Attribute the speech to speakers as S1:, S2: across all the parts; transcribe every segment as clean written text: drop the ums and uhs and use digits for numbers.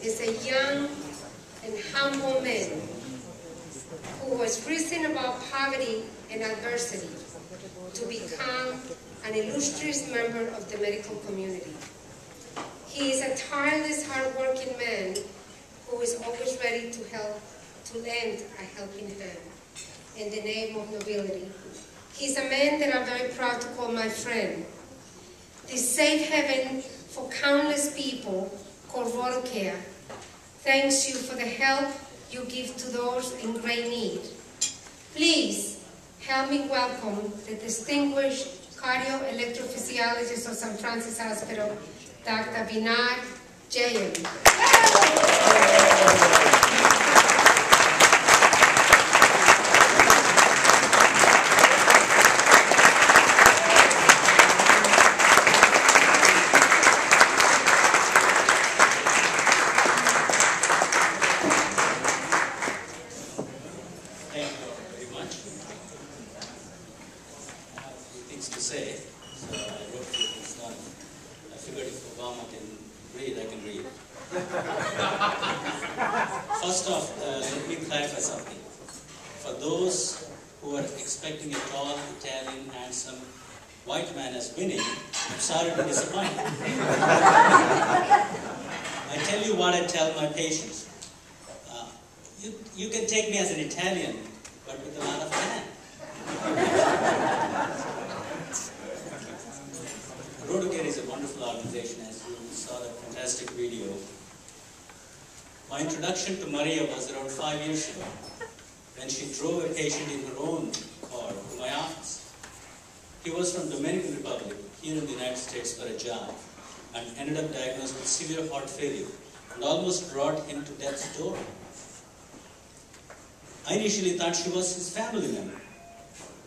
S1: is a young and humble man who has risen above poverty and adversity to become an illustrious member of the medical community. He is a tireless, hard-working man who is always ready to lend a helping hand in the name of nobility. He's a man that I'm very proud to call my friend. This safe haven for countless people called Rotacare thanks you for the help you give to those in great need. Please help me welcome the distinguished cardio-electrophysiologist of St. Francis Hospital, Dr. Vinni Jayam.
S2: First off, let me clarify something. For those who are expecting a tall, Italian, handsome, white man as Vinni, I'm sorry to disappoint. I tell you what I tell my patients. You can take me as an Italian, but with a lot of tan. Rotacare is a wonderful organization, as you saw that fantastic video. My introduction to Maria was around 5 years ago, when she drove a patient in her own car to my office. He was from Dominican Republic, here in the United States for a job, and ended up diagnosed with severe heart failure, and almost brought him to death's door. I initially thought she was his family member,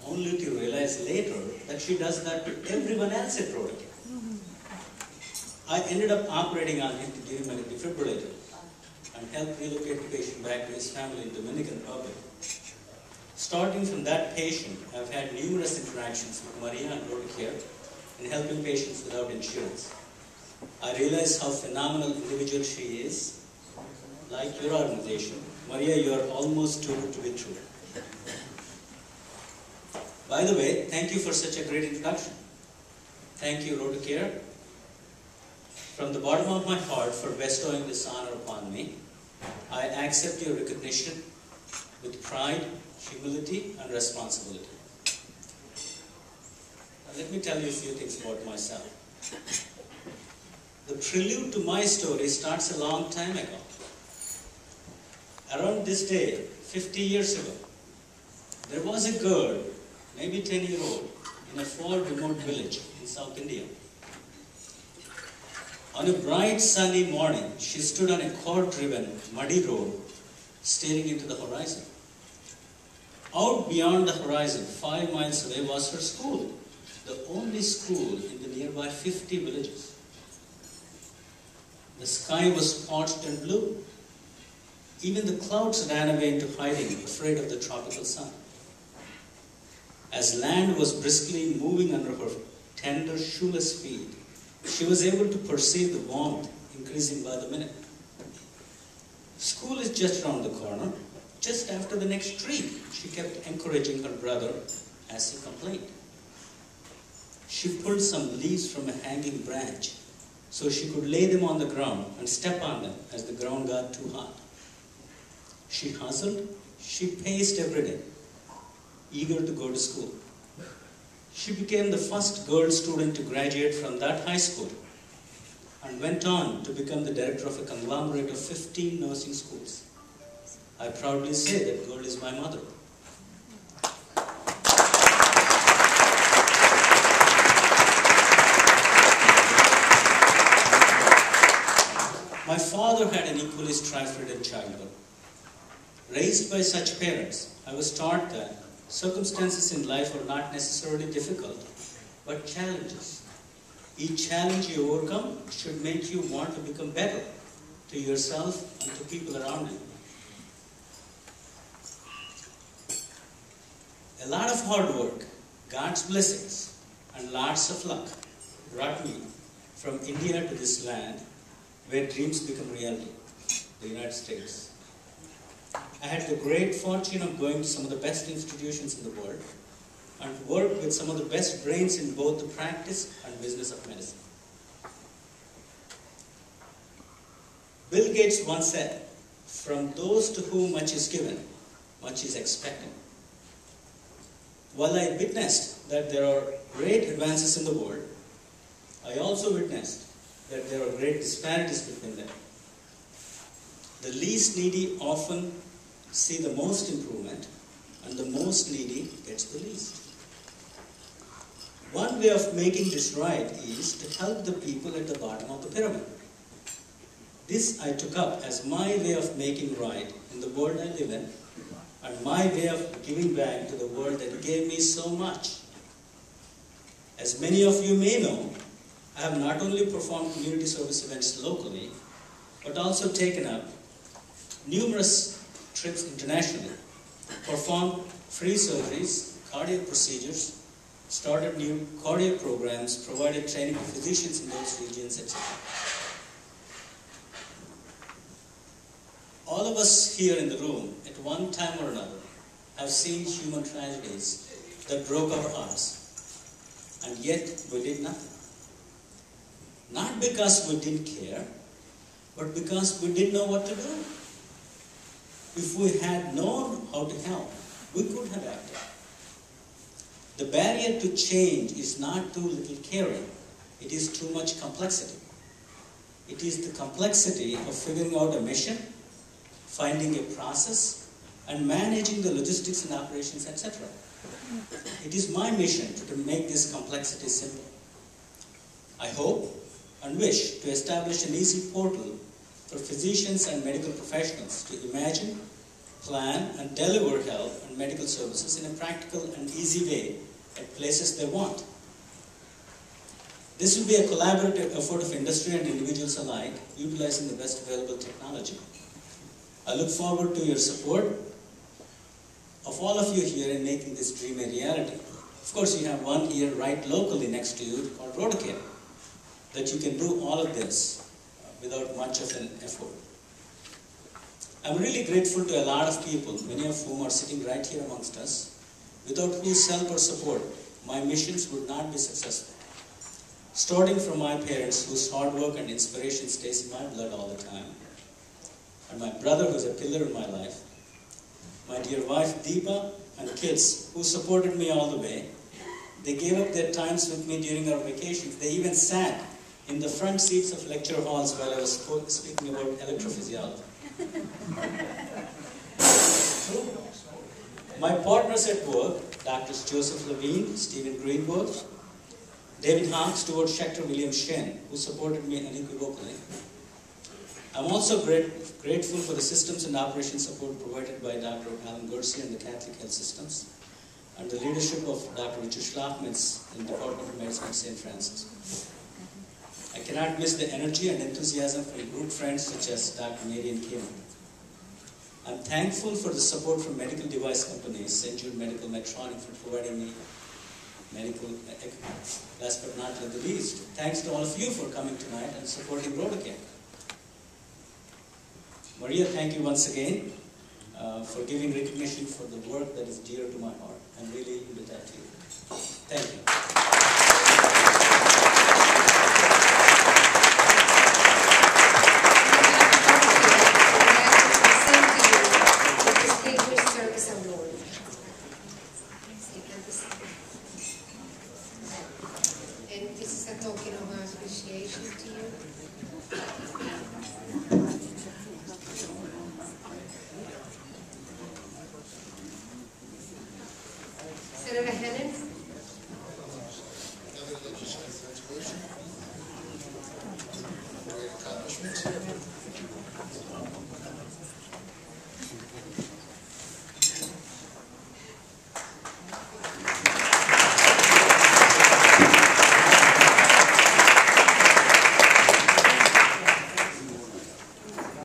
S2: only to realize later that she does that to everyone else at Rotacare. I ended up operating on him to give him a defibrillator and help relocate the patient back to his family in Dominican Republic. Starting from that patient, I've had numerous interactions with Maria and Rotacare in helping patients without insurance. I realize how phenomenal individual she is. Like your organization, Maria, you are almost too good to be true. By the way, thank you for such a great introduction. Thank you, Rotacare, from the bottom of my heart for bestowing this honor upon me. I accept your recognition with pride, humility, and responsibility. Now, let me tell you a few things about myself. The prelude to my story starts a long time ago. Around this day, 50 years ago, there was a girl, maybe 10-year-old, in a far remote village in South India. On a bright sunny morning, she stood on a car-driven, muddy road, staring into the horizon. Out beyond the horizon, 5 miles away, was her school, the only school in the nearby 50 villages. The sky was spotted and blue. Even the clouds ran away into hiding, afraid of the tropical sun. As land was briskly moving under her tender, shoeless feet, she was able to perceive the warmth increasing by the minute. School is just around the corner, just after the next tree, she kept encouraging her brother as he complained. She pulled some leaves from a hanging branch so she could lay them on the ground and step on them as the ground got too hot. She hustled, she paced every day, eager to go to school. She became the first girl student to graduate from that high school and went on to become the director of a conglomerate of 15 nursing schools. I proudly say that girl is my mother. My father had an equally strife-ridden childhood. Raised by such parents, I was taught that circumstances in life are not necessarily difficult, but challenges. Each challenge you overcome should make you want to become better to yourself and to people around you. A lot of hard work, God's blessings, and lots of luck brought me from India to this land where dreams become reality. the United States. I had the great fortune of going to some of the best institutions in the world and work with some of the best brains in both the practice and business of medicine. Bill Gates once said, "From those to whom much is given, much is expected." While I witnessed that there are great advances in the world, I also witnessed that there are great disparities between them. The least needy often see the most improvement, and the most needy gets the least. One way of making this right is to help the people at the bottom of the pyramid. This I took up as my way of making right in the world I live in, and my way of giving back to the world that gave me so much. As many of you may know, I have not only performed community service events locally, but also taken up numerous trips internationally, performed free surgeries, cardiac procedures, started new cardiac programs, provided training to physicians in those regions, etc. All of us here in the room, at one time or another, have seen human tragedies that broke our hearts, and yet we did nothing. Not because we didn't care, but because we didn't know what to do. If we had known how to help, we could have acted. The barrier to change is not too little caring, it is too much complexity. It is the complexity of figuring out a mission, finding a process, and managing the logistics and operations, etc. It is my mission to make this complexity simple. I hope and wish to establish an easy portal for physicians and medical professionals to imagine, plan, and deliver health and medical services in a practical and easy way at places they want. This will be a collaborative effort of industry and individuals alike, utilizing the best available technology. I look forward to your support of all of you here in making this dream a reality. Of course, you have one here right locally next to you called Rotacare, that you can do all of this without much of an effort. I'm really grateful to a lot of people, many of whom are sitting right here amongst us, without whose help or support my missions would not be successful. Starting from my parents, whose hard work and inspiration stays in my blood all the time, and my brother, who is a pillar in my life, my dear wife Deepa, and kids who supported me all the way. They gave up their times with me during our vacations. They even sat in the front seats of lecture halls while I was speaking about electrophysiology. My partners at work, Drs. Joseph Levine, Stephen Greenberg, David Hawk, Stuart Schechter, William Shen, who supported me unequivocally. I'm also grateful for the systems and operation support provided by Dr. Alan Garcia and the Catholic Health Systems, and the leadership of Dr. Richard Schlafmitz in the Department of Medicine at St. Francis. I cannot miss the energy and enthusiasm from group friends such as Dr. Mary and Kim. I'm thankful for the support from medical device companies, St. Jude Medical, Medtronic, for providing me medical equipment. Last but not the least, thanks to all of you for coming tonight and supporting Rotacare. Maria, thank you once again for giving recognition for the work that is dear to my heart. I'm really indebted to you. Thank you.
S1: And this is a token of our appreciation to you.